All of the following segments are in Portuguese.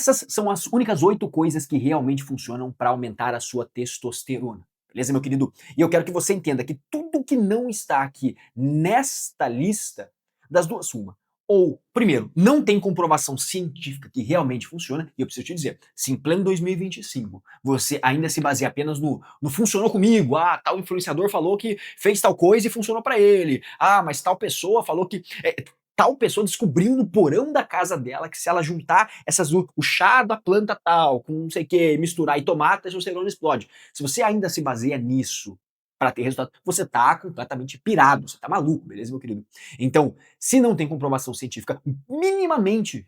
Essas são as únicas 8 coisas que realmente funcionam para aumentar a sua testosterona. Beleza, meu querido? E eu quero que você entenda que tudo que não está aqui nesta lista, das duas, uma. Ou, primeiro, não tem comprovação científica que realmente funciona, e eu preciso te dizer, se em pleno 2025 você ainda se baseia apenas no funcionou comigo, tal influenciador falou que fez tal coisa e funcionou para ele, mas tal pessoa falou que tal pessoa descobriu no porão da casa dela que se ela juntar o chá da planta tal, com não sei o que, misturar e tomar, a testosterona explode. Se você ainda se baseia nisso para ter resultado, você tá completamente pirado, você tá maluco, beleza, meu querido? Então, se não tem comprovação científica minimamente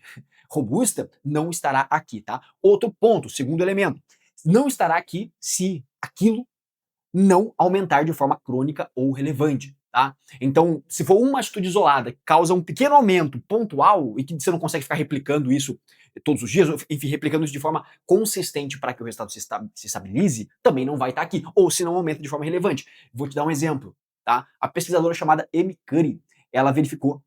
robusta, não estará aqui, tá? Outro ponto, segundo elemento, não estará aqui se aquilo não aumentar de forma crônica ou relevante. Tá? Então, se for uma atitude isolada que causa um pequeno aumento pontual e que você não consegue ficar replicando isso todos os dias, enfim, replicando isso de forma consistente para que o resultado se estabilize, também não vai estar aqui. Ou se não aumenta de forma relevante. Vou te dar um exemplo. Tá? A pesquisadora chamada Amy Cuddy, ela verificou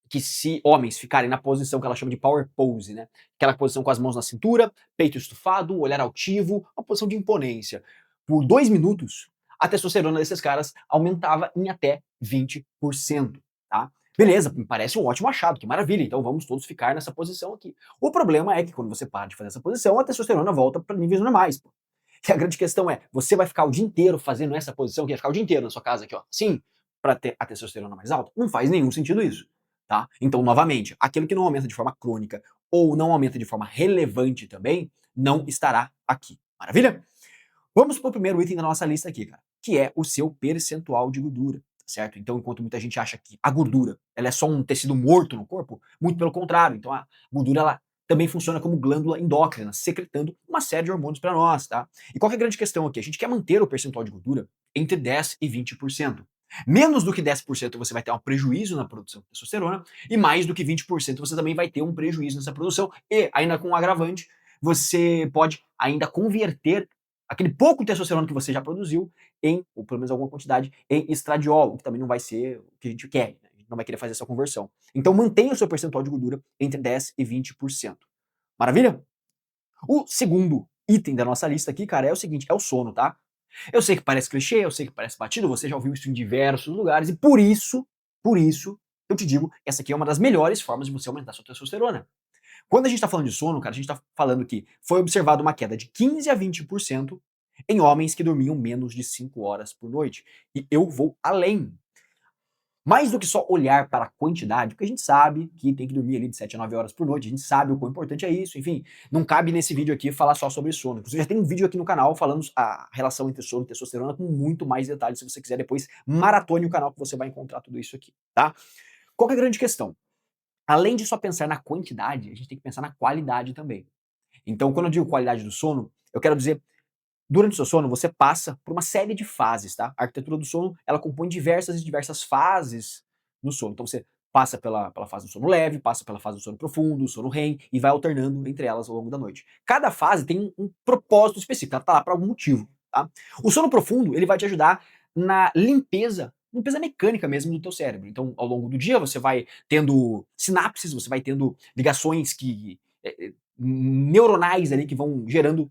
que se homens ficarem na posição que ela chama de power pose, né? Aquela posição com as mãos na cintura, peito estufado, olhar altivo, uma posição de imponência, por 2 minutos, a testosterona desses caras aumentava em até 20%, tá? Beleza, me parece um ótimo achado, que maravilha, então vamos todos ficar nessa posição aqui. O problema é que quando você para de fazer essa posição, a testosterona volta para níveis normais, pô. E a grande questão é, você vai ficar o dia inteiro fazendo essa posição, que vai ficar o dia inteiro na sua casa aqui, ó, sim, para ter a testosterona mais alta? Não faz nenhum sentido isso. Tá? Então, novamente, aquilo que não aumenta de forma crônica ou não aumenta de forma relevante também, não estará aqui. Maravilha? Vamos para o primeiro item da nossa lista aqui, cara, que é o seu percentual de gordura, certo? Então, enquanto muita gente acha que a gordura ela é só um tecido morto no corpo, muito pelo contrário. Então, a gordura ela também funciona como glândula endócrina, secretando uma série de hormônios para nós, tá? E qual que é a grande questão aqui? A gente quer manter o percentual de gordura entre 10 e 20%. Menos do que 10% você vai ter um prejuízo na produção de testosterona e mais do que 20% você também vai ter um prejuízo nessa produção e, ainda com um agravante, você pode ainda converter aquele pouco de testosterona que você já produziu ou pelo menos alguma quantidade, em estradiol, o que também não vai ser o que a gente quer, né? A gente não vai querer fazer essa conversão. Então mantenha o seu percentual de gordura entre 10 e 20%. Maravilha? O segundo item da nossa lista aqui, cara, é o seguinte, é o sono, tá? Eu sei que parece clichê, eu sei que parece batido, você já ouviu isso em diversos lugares, e por isso, eu te digo, essa aqui é uma das melhores formas de você aumentar sua testosterona. Quando a gente está falando de sono, cara, a gente está falando que foi observada uma queda de 15 a 20% em homens que dormiam menos de 5 horas por noite. E eu vou além. Mais do que só olhar para a quantidade, porque a gente sabe que tem que dormir ali de 7 a 9 horas por noite, a gente sabe o quão importante é isso, enfim, não cabe nesse vídeo aqui falar só sobre sono. Inclusive já tem um vídeo aqui no canal falando a relação entre sono e testosterona com muito mais detalhes, se você quiser depois maratone o canal que você vai encontrar tudo isso aqui, tá? Qual que é a grande questão? Além de só pensar na quantidade, a gente tem que pensar na qualidade também. Então, quando eu digo qualidade do sono, eu quero dizer, durante o seu sono, você passa por uma série de fases, tá? A arquitetura do sono, ela compõe diversas e diversas fases no sono. Então, você passa pela fase do sono leve, passa pela fase do sono profundo, sono REM, e vai alternando entre elas ao longo da noite. Cada fase tem um propósito específico, ela tá lá por algum motivo, tá? O sono profundo, ele vai te ajudar na limpeza mecânica mesmo do teu cérebro. Então, ao longo do dia, você vai tendo sinapses, você vai tendo ligações neuronais ali que vão gerando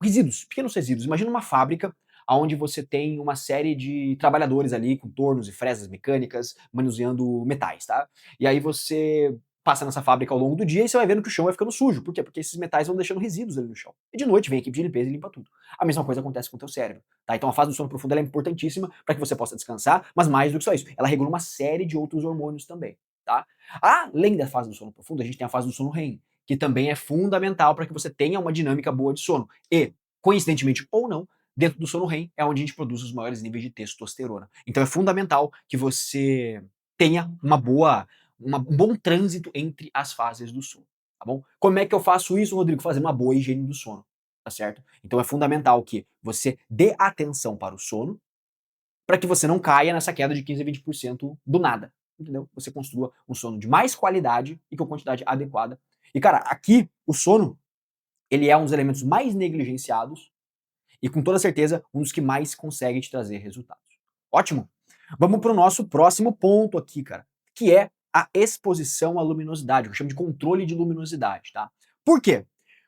resíduos, pequenos resíduos. Imagina uma fábrica onde você tem uma série de trabalhadores ali com tornos e fresas mecânicas manuseando metais, tá? E aí você passa nessa fábrica ao longo do dia e você vai vendo que o chão vai ficando sujo. Por quê? Porque esses metais vão deixando resíduos ali no chão. E de noite vem a equipe de limpeza e limpa tudo. A mesma coisa acontece com o teu cérebro, tá? Então a fase do sono profundo ela é importantíssima para que você possa descansar, mas mais do que só isso, ela regula uma série de outros hormônios também, tá? Além da fase do sono profundo, a gente tem a fase do sono REM, que também é fundamental para que você tenha uma dinâmica boa de sono. E, coincidentemente ou não, dentro do sono REM é onde a gente produz os maiores níveis de testosterona. Então é fundamental que você tenha um bom trânsito entre as fases do sono, tá bom? Como é que eu faço isso, Rodrigo? Fazer uma boa higiene do sono, tá certo? Então é fundamental que você dê atenção para o sono, para que você não caia nessa queda de 15 a 20% do nada, entendeu? Você construa um sono de mais qualidade e com quantidade adequada. E cara, aqui o sono, ele é um dos elementos mais negligenciados e com toda certeza um dos que mais consegue te trazer resultados. Ótimo? Vamos para o nosso próximo ponto aqui, cara, que é a exposição à luminosidade, que eu chamo de controle de luminosidade, tá? Por quê?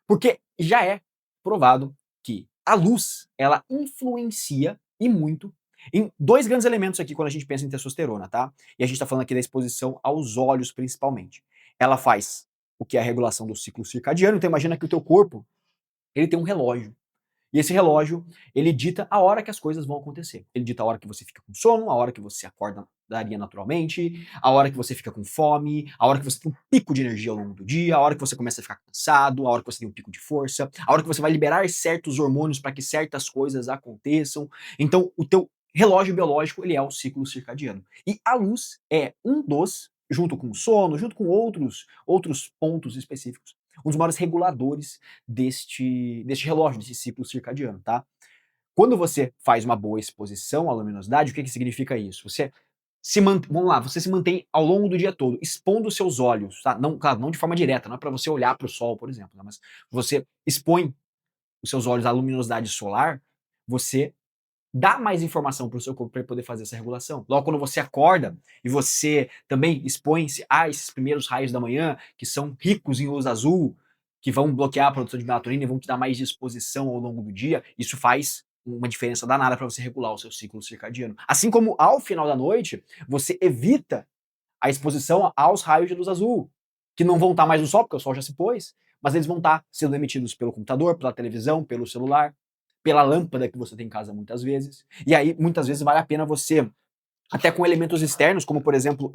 Porque já é provado que a luz, ela influencia e muito em 2 grandes elementos aqui quando a gente pensa em testosterona, tá? E a gente tá falando aqui da exposição aos olhos principalmente. Ela faz o que é a regulação do ciclo circadiano, então imagina que o teu corpo, ele tem um relógio. E esse relógio, ele dita a hora que as coisas vão acontecer. Ele dita a hora que você fica com sono, a hora que você acorda daria naturalmente, a hora que você fica com fome, a hora que você tem um pico de energia ao longo do dia, a hora que você começa a ficar cansado, a hora que você tem um pico de força, a hora que você vai liberar certos hormônios para que certas coisas aconteçam. Então, o teu relógio biológico, ele é o ciclo circadiano. E a luz é um dos, junto com o sono, junto com outros pontos específicos, um dos maiores reguladores deste relógio, desse ciclo circadiano, tá? Quando você faz uma boa exposição à luminosidade, o que significa isso? Vamos lá, você se mantém ao longo do dia todo expondo os seus olhos, tá? Não, claro, não de forma direta, não é para você olhar para o sol, por exemplo, né? Mas você expõe os seus olhos à luminosidade solar, você dá mais informação para o seu corpo para ele poder fazer essa regulação. Logo, quando você acorda e você também expõe-se a esses primeiros raios da manhã, que são ricos em luz azul, que vão bloquear a produção de melatonina e vão te dar mais disposição ao longo do dia, isso faz uma diferença danada para você regular o seu ciclo circadiano. Assim como ao final da noite, você evita a exposição aos raios de luz azul, que não vão estar mais no sol, porque o sol já se pôs, mas eles vão estar sendo emitidos pelo computador, pela televisão, pelo celular, pela lâmpada que você tem em casa muitas vezes. E aí, muitas vezes, vale a pena você, até com elementos externos, como por exemplo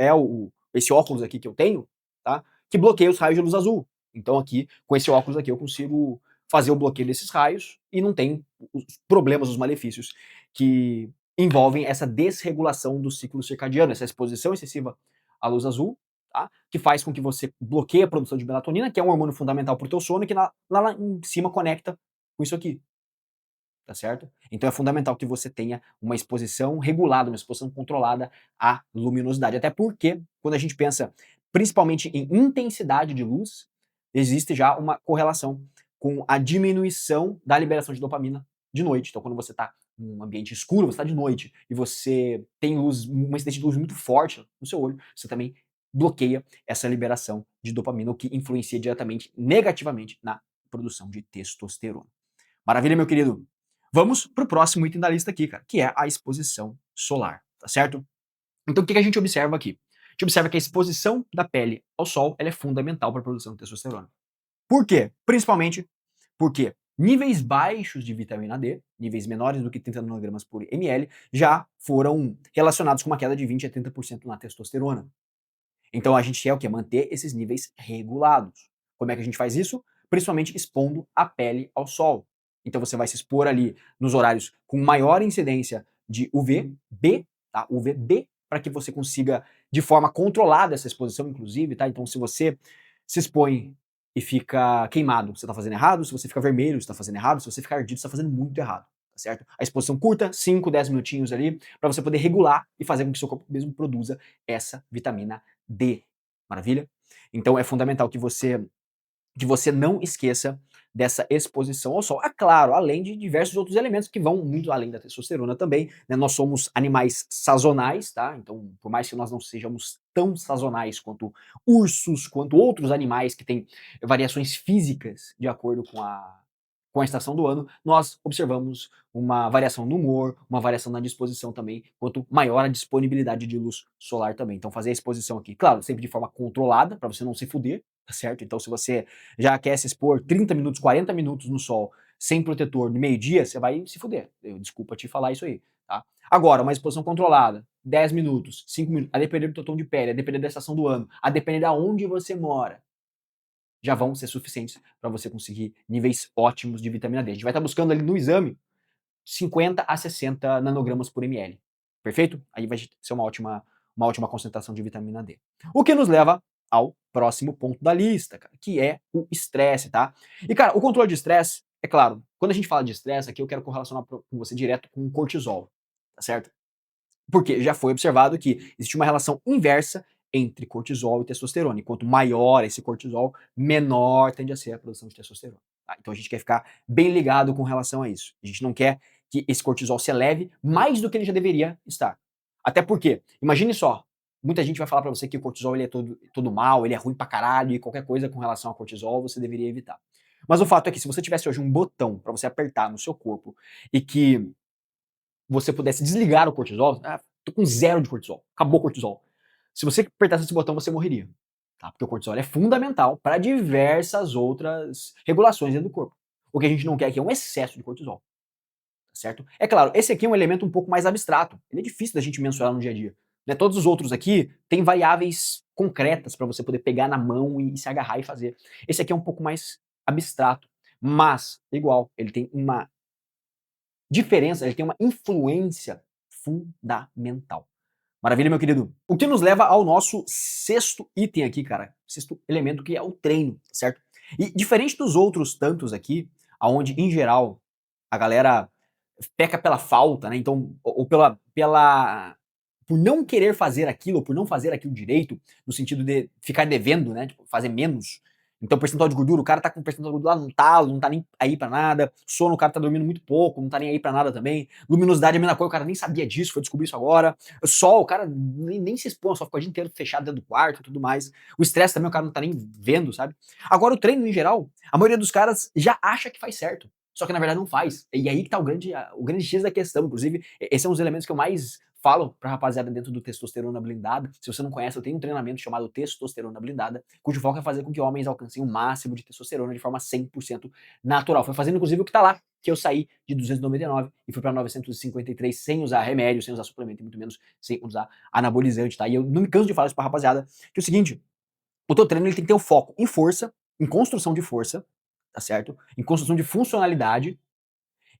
esse óculos aqui que eu tenho, tá? Que bloqueia os raios de luz azul. Então aqui, com esse óculos aqui, eu consigo fazer o bloqueio desses raios e não tem os problemas, os malefícios que envolvem essa desregulação do ciclo circadiano, essa exposição excessiva à luz azul, tá? Que faz com que você bloqueie a produção de melatonina, que é um hormônio fundamental para o teu sono, e que lá em cima conecta com isso aqui, tá certo? Então é fundamental que você tenha uma exposição regulada, uma exposição controlada à luminosidade. Até porque, quando a gente pensa principalmente em intensidade de luz, existe já uma correlação com a diminuição da liberação de dopamina de noite. Então, quando você está em um ambiente escuro, você está de noite, e você tem luz, uma incidência de luz muito forte no seu olho, você também bloqueia essa liberação de dopamina, o que influencia diretamente, negativamente, na produção de testosterona. Maravilha, meu querido? Vamos para o próximo item da lista aqui, cara, que é a exposição solar, tá certo? Então, o que a gente observa aqui? A gente observa que a exposição da pele ao sol ela é fundamental para a produção de testosterona. Por quê? Principalmente porque níveis baixos de vitamina D, níveis menores do que 30 nanogramas por ml, já foram relacionados com uma queda de 20 a 30% na testosterona. Então a gente quer o quê? Manter esses níveis regulados. Como é que a gente faz isso? Principalmente expondo a pele ao sol. Então você vai se expor ali nos horários com maior incidência de UVB, tá? UVB, para que você consiga de forma controlada essa exposição, inclusive, tá? Então se você se expõe e fica queimado, você está fazendo errado. Se você fica vermelho, você está fazendo errado. Se você ficar ardido, você está fazendo muito errado, tá certo? A exposição curta, 5, 10 minutinhos ali, para você poder regular e fazer com que o seu corpo mesmo produza essa vitamina D. Maravilha? Então é fundamental que você não esqueça dessa exposição ao sol. É claro, além de diversos outros elementos que vão muito além da testosterona também, né? Nós somos animais sazonais, tá? Então, por mais que nós não sejamos tão sazonais quanto ursos, quanto outros animais que têm variações físicas de acordo com a estação do ano, nós observamos uma variação no humor, uma variação na disposição também, quanto maior a disponibilidade de luz solar também. Então fazer a exposição aqui, claro, sempre de forma controlada, para você não se fuder, tá certo? Então se você já quer se expor 30 minutos, 40 minutos no sol, sem protetor, no meio-dia, você vai se fuder. Desculpa te falar isso aí, tá? Agora, uma exposição controlada, 10 minutos, 5 minutos, a depender do teu tom de pele, a depender da estação do ano, a depender de onde você mora, já vão ser suficientes para você conseguir níveis ótimos de vitamina D. A gente vai estar buscando ali no exame 50 a 60 nanogramas por ml. Perfeito? Aí vai ser uma ótima concentração de vitamina D. O que nos leva ao próximo ponto da lista, cara, que é o estresse, tá? E, cara, o controle de estresse, é claro, quando a gente fala de estresse aqui, eu quero correlacionar com você direto com o cortisol, tá certo? Porque já foi observado que existe uma relação inversa entre cortisol e testosterona. E quanto maior esse cortisol, menor tende a ser a produção de testosterona. Tá? Então a gente quer ficar bem ligado com relação a isso. A gente não quer que esse cortisol se eleve mais do que ele já deveria estar. Até porque, imagine só, muita gente vai falar pra você que o cortisol ele é todo mal, ele é ruim pra caralho, e qualquer coisa com relação ao cortisol você deveria evitar. Mas o fato é que se você tivesse hoje um botão para você apertar no seu corpo e que você pudesse desligar o cortisol, tô com zero de cortisol, acabou o cortisol. Se você apertasse esse botão, você morreria, tá? Porque o cortisol é fundamental para diversas outras regulações dentro do corpo. O que a gente não quer aqui é um excesso de cortisol, tá certo? É claro, esse aqui é um elemento um pouco mais abstrato. Ele é difícil da gente mensurar no dia a dia. Né? Todos os outros aqui têm variáveis concretas para você poder pegar na mão e se agarrar e fazer. Esse aqui é um pouco mais abstrato, mas igual, ele tem uma diferença, ele tem uma influência fundamental. Maravilha, meu querido? O que nos leva ao nosso sexto item aqui, cara. Sexto elemento que é o treino, certo? E diferente dos outros tantos aqui, aonde em geral a galera peca pela falta, né? Então, ou pela por não querer fazer aquilo, ou por não fazer aquilo direito, no sentido de ficar devendo, né? Tipo, fazer menos. Então, percentual de gordura, o cara tá com percentual de gordura lá no talo, não tá nem aí pra nada. Sono, o cara tá dormindo muito pouco, não tá nem aí pra nada também. Luminosidade é a mesma coisa, o cara nem sabia disso, foi descobrir isso agora. Sol, o cara nem se expõe, só fica o dia inteiro fechado dentro do quarto e tudo mais. O estresse também, o cara não tá nem vendo, sabe? Agora, o treino, em geral, a maioria dos caras já acha que faz certo. Só que na verdade não faz. E aí que tá o grande X da questão. Inclusive, esse é um dos elementos que eu mais falo pra rapaziada dentro do Testosterona Blindada. Se você não conhece, eu tenho um treinamento chamado Testosterona Blindada, cujo foco é fazer com que homens alcancem o máximo de testosterona de forma 100% natural. Foi fazendo, inclusive, o que tá lá, que eu saí de 299 e fui pra 953 sem usar remédio, sem usar suplemento e muito menos sem usar anabolizante, tá? E eu não me canso de falar isso pra rapaziada, que é o seguinte, o teu treino ele tem que ter o foco em força, em construção de força, tá certo? Em construção de funcionalidade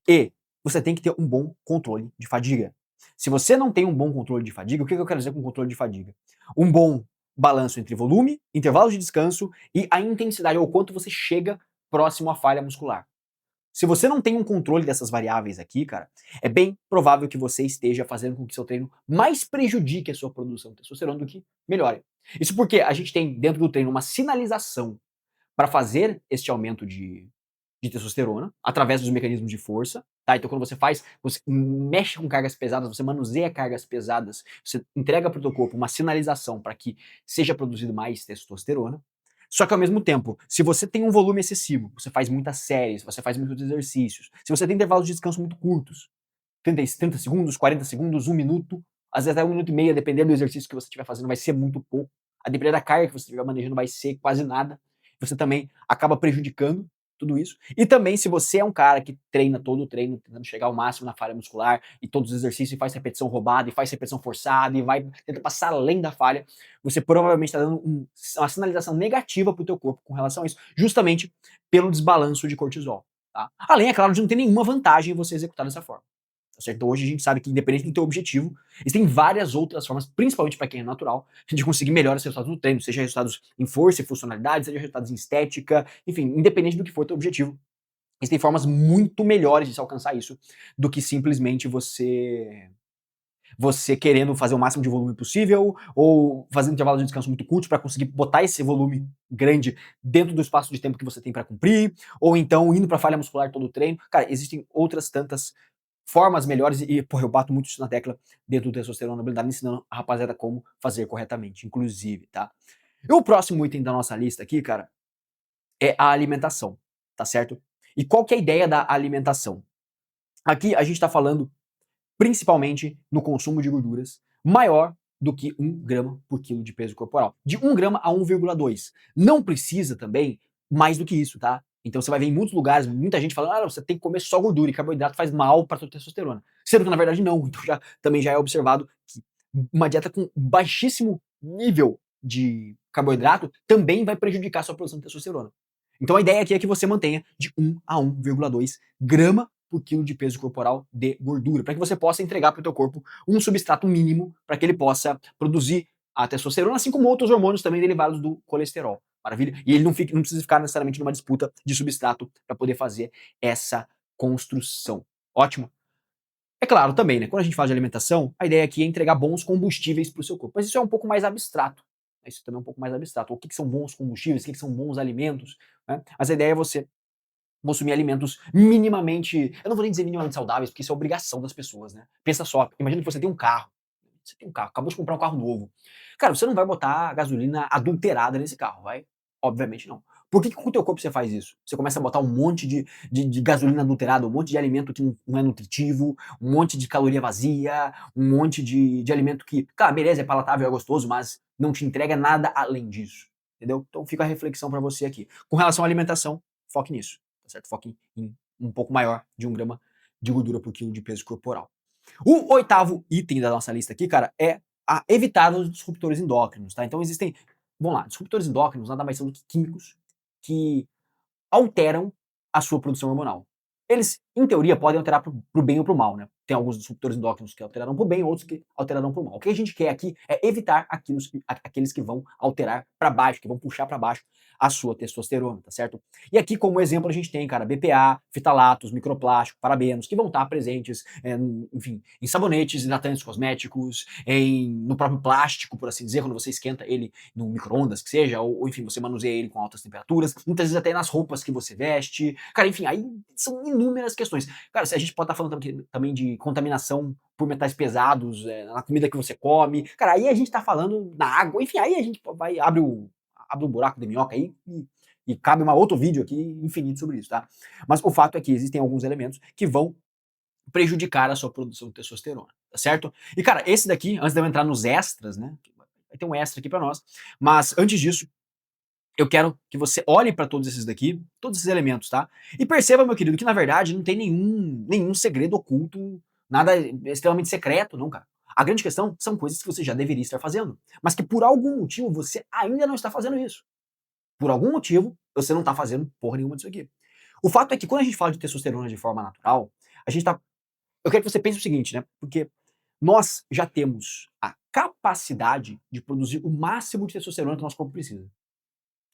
e você tem que ter um bom controle de fadiga. Se você não tem um bom controle de fadiga, o que eu quero dizer com controle de fadiga? Um bom balanço entre volume, intervalos de descanso e a intensidade, ou quanto você chega próximo à falha muscular. Se você não tem um controle dessas variáveis aqui, cara, é bem provável que você esteja fazendo com que seu treino mais prejudique a sua produção de testosterona do que melhore. Isso porque a gente tem dentro do treino uma sinalização para fazer este aumento de testosterona através dos mecanismos de força, tá? Então quando você faz, você mexe com cargas pesadas, você manuseia cargas pesadas, você entrega para o teu corpo uma sinalização para que seja produzido mais testosterona. Só que ao mesmo tempo, se você tem um volume excessivo, você faz muitas séries, você faz muitos exercícios, se você tem intervalos de descanso muito curtos, 30 segundos, 40 segundos, 1 minuto, às vezes até 1 minuto e meio, dependendo do exercício que você estiver fazendo, vai ser muito pouco. A depender da carga que você estiver manejando, vai ser quase nada. Você também acaba prejudicando tudo isso. E também, se você é um cara que treina todo o treino, tentando chegar ao máximo na falha muscular, e todos os exercícios, e faz repetição roubada, e faz repetição forçada, e vai tentar passar além da falha, você provavelmente está dando uma sinalização negativa para o teu corpo com relação a isso, justamente pelo desbalanço de cortisol. Tá? Além, é claro, de não ter nenhuma vantagem em você executar dessa forma. Tá certo? Então hoje a gente sabe que independente do teu objetivo, existem várias outras formas, principalmente para quem é natural, de conseguir melhores resultados no treino, seja resultados em força e funcionalidade, seja resultados em estética, enfim, independente do que for o teu objetivo, existem formas muito melhores de se alcançar isso do que simplesmente você querendo fazer o máximo de volume possível ou fazendo intervalos de descanso muito curtos para conseguir botar esse volume grande dentro do espaço de tempo que você tem para cumprir, ou então indo para falha muscular todo o treino. Cara, existem outras tantas formas melhores e, porra, eu bato muito isso na tecla dentro do Testosterona Blindada, ensinando a rapaziada como fazer corretamente, inclusive, tá? E o próximo item da nossa lista aqui, cara, é a alimentação, tá certo? E qual que é a ideia da alimentação? Aqui a gente tá falando principalmente no consumo de gorduras maior do que 1 grama por quilo de peso corporal. De 1 grama a 1,2. Não precisa também mais do que isso, tá? Então você vai ver em muitos lugares, muita gente falando, você tem que comer só gordura e carboidrato faz mal para tua testosterona. Sendo que na verdade não. Então também já é observado que uma dieta com baixíssimo nível de carboidrato também vai prejudicar a sua produção de testosterona. Então a ideia aqui é que você mantenha de 1 a 1,2 grama por quilo de peso corporal de gordura, para que você possa entregar para o teu corpo um substrato mínimo para que ele possa produzir a testosterona, assim como outros hormônios também derivados do colesterol. Maravilha? E ele não precisa ficar necessariamente numa disputa de substrato para poder fazer essa construção. Ótimo? É claro também, né? Quando a gente fala de alimentação, a ideia aqui é entregar bons combustíveis para o seu corpo. Mas isso é um pouco mais abstrato. Isso também é um pouco mais abstrato. O que são bons combustíveis? O que são bons alimentos? Né? Mas a ideia é você consumir alimentos minimamente, eu não vou nem dizer minimamente saudáveis, porque isso é obrigação das pessoas, né? Pensa só, imagina que você tem um carro. Você tem um carro, acabou de comprar um carro novo. Cara, você não vai botar gasolina adulterada nesse carro, vai? Obviamente não. Por que com o teu corpo você faz isso? Você começa a botar um monte de gasolina adulterada, um monte de alimento que não é nutritivo, um monte de caloria vazia, um monte de alimento que, cara, beleza, é palatável, é gostoso, mas não te entrega nada além disso, entendeu? Então fica a reflexão para você aqui. Com relação à alimentação, foque nisso, tá certo? Foque em um pouco maior de 1 grama de gordura por quilo de peso corporal. O oitavo item da nossa lista aqui, cara, é evitar os disruptores endócrinos, tá? Então existem, vamos lá, disruptores endócrinos nada mais são do que químicos que alteram a sua produção hormonal. Eles, em teoria, podem alterar para o bem ou para o mal, né? Tem alguns disruptores endócrinos que alterarão para o bem, outros que alterarão para o mal. O que a gente quer aqui é evitar aqueles que vão alterar para baixo, que vão puxar para baixo a sua testosterona, tá certo? E aqui, como exemplo, a gente tem, cara, BPA, fitalatos, microplástico, parabenos, que vão estar presentes, enfim, em sabonetes, hidratantes cosméticos, no próprio plástico, por assim dizer, quando você esquenta ele no micro-ondas, que seja, ou enfim, você manuseia ele com altas temperaturas, muitas vezes até nas roupas que você veste. Cara, enfim, aí são inúmeras questões. Cara, a gente pode estar falando também de contaminação por metais pesados na comida que você come. Cara, aí a gente tá falando na água. Enfim, aí a gente abre um buraco de minhoca aí e cabe um outro vídeo aqui infinito sobre isso, tá? Mas o fato é que existem alguns elementos que vão prejudicar a sua produção de testosterona, tá certo? E, cara, esse daqui, antes de eu entrar nos extras, né? Vai ter um extra aqui pra nós. Mas antes disso, eu quero que você olhe para todos esses daqui, todos esses elementos, tá? E perceba, meu querido, que na verdade não tem nenhum segredo oculto, nada extremamente secreto, não, cara. A grande questão são coisas que você já deveria estar fazendo, mas que por algum motivo você ainda não está fazendo isso. Por algum motivo, você não está fazendo porra nenhuma disso aqui. O fato é que quando a gente fala de testosterona de forma natural, a gente tá. Eu quero que você pense o seguinte, né? Porque nós já temos a capacidade de produzir o máximo de testosterona que o nosso corpo precisa.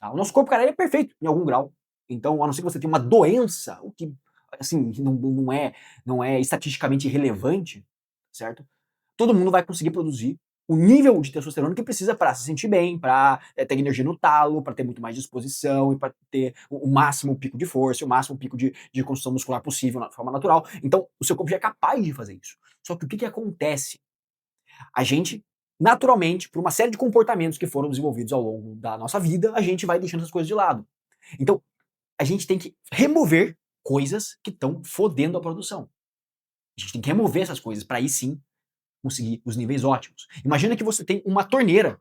Tá? O nosso corpo, cara, ele é perfeito em algum grau. Então, a não ser que você tenha uma doença, o que, assim, não é estatisticamente relevante, certo? Todo mundo vai conseguir produzir o nível de testosterona que precisa para se sentir bem, para ter energia no talo, para ter muito mais disposição e para ter o máximo pico de força, o máximo pico de construção muscular possível de forma natural. Então, o seu corpo já é capaz de fazer isso. Só que o que acontece? A gente, naturalmente, por uma série de comportamentos que foram desenvolvidos ao longo da nossa vida, a gente vai deixando essas coisas de lado. Então, a gente tem que remover coisas que estão fodendo a produção. A gente tem que remover essas coisas para aí sim conseguir os níveis ótimos. Imagina que você tem uma torneira,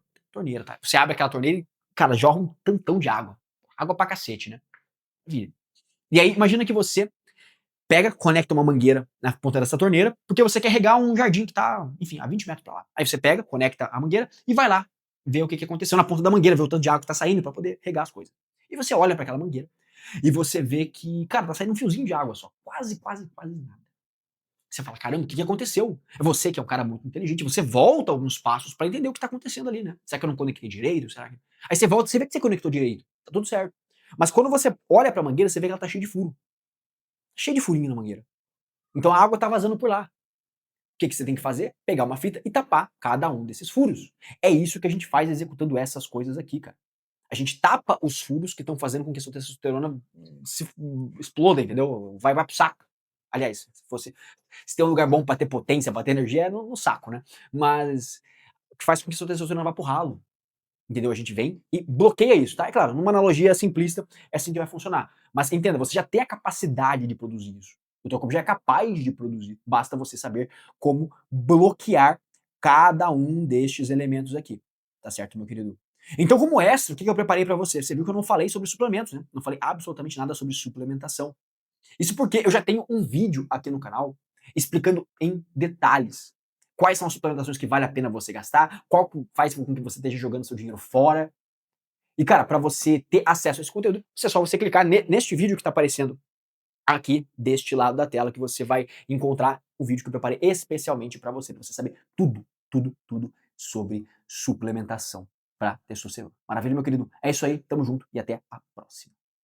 tá? Você abre aquela torneira e, cara, jorra um tantão de água. Água pra cacete, né? E aí, imagina que você pega, conecta uma mangueira na ponta dessa torneira, porque você quer regar um jardim que tá, enfim, a 20 metros pra lá. Aí você pega, conecta a mangueira e vai lá ver o que aconteceu na ponta da mangueira, ver o tanto de água que tá saindo para poder regar as coisas. E você olha para aquela mangueira e você vê que, cara, tá saindo um fiozinho de água só. Quase, quase, quase nada. Você fala, caramba, o que aconteceu? É você que é um cara muito inteligente, você volta alguns passos para entender o que tá acontecendo ali, né? Será que eu não conectei direito? Será que... Aí você volta, você vê que você conectou direito, tá tudo certo. Mas quando você olha pra mangueira, você vê que ela tá cheia de furo. Cheia de furinho na mangueira. Então a água tá vazando por lá. O que você tem que fazer? Pegar uma fita e tapar cada um desses furos. É isso que a gente faz executando essas coisas aqui, cara. A gente tapa os furos que estão fazendo com que a sua testosterona se exploda, entendeu? Vai pro saco. Aliás, se tem um lugar bom para ter potência, para ter energia, é no saco, né? Mas o que faz com que a sua testosterona vá pro ralo. Entendeu? A gente vem e bloqueia isso, tá? É claro, numa analogia simplista, é assim que vai funcionar. Mas entenda, você já tem a capacidade de produzir isso. O teu corpo já é capaz de produzir. Basta você saber como bloquear cada um destes elementos aqui. Tá certo, meu querido? Então, como extra, o que eu preparei para você? Você viu que eu não falei sobre suplementos, né? Não falei absolutamente nada sobre suplementação. Isso porque eu já tenho um vídeo aqui no canal explicando em detalhes quais são as suplementações que vale a pena você gastar, qual faz com que você esteja jogando seu dinheiro fora. E, cara, para você ter acesso a esse conteúdo, é só você clicar neste vídeo que está aparecendo aqui deste lado da tela, que você vai encontrar o vídeo que eu preparei especialmente para você saber tudo, tudo, tudo sobre suplementação para testosterona. Maravilha, meu querido? É isso aí, tamo junto e até a próxima.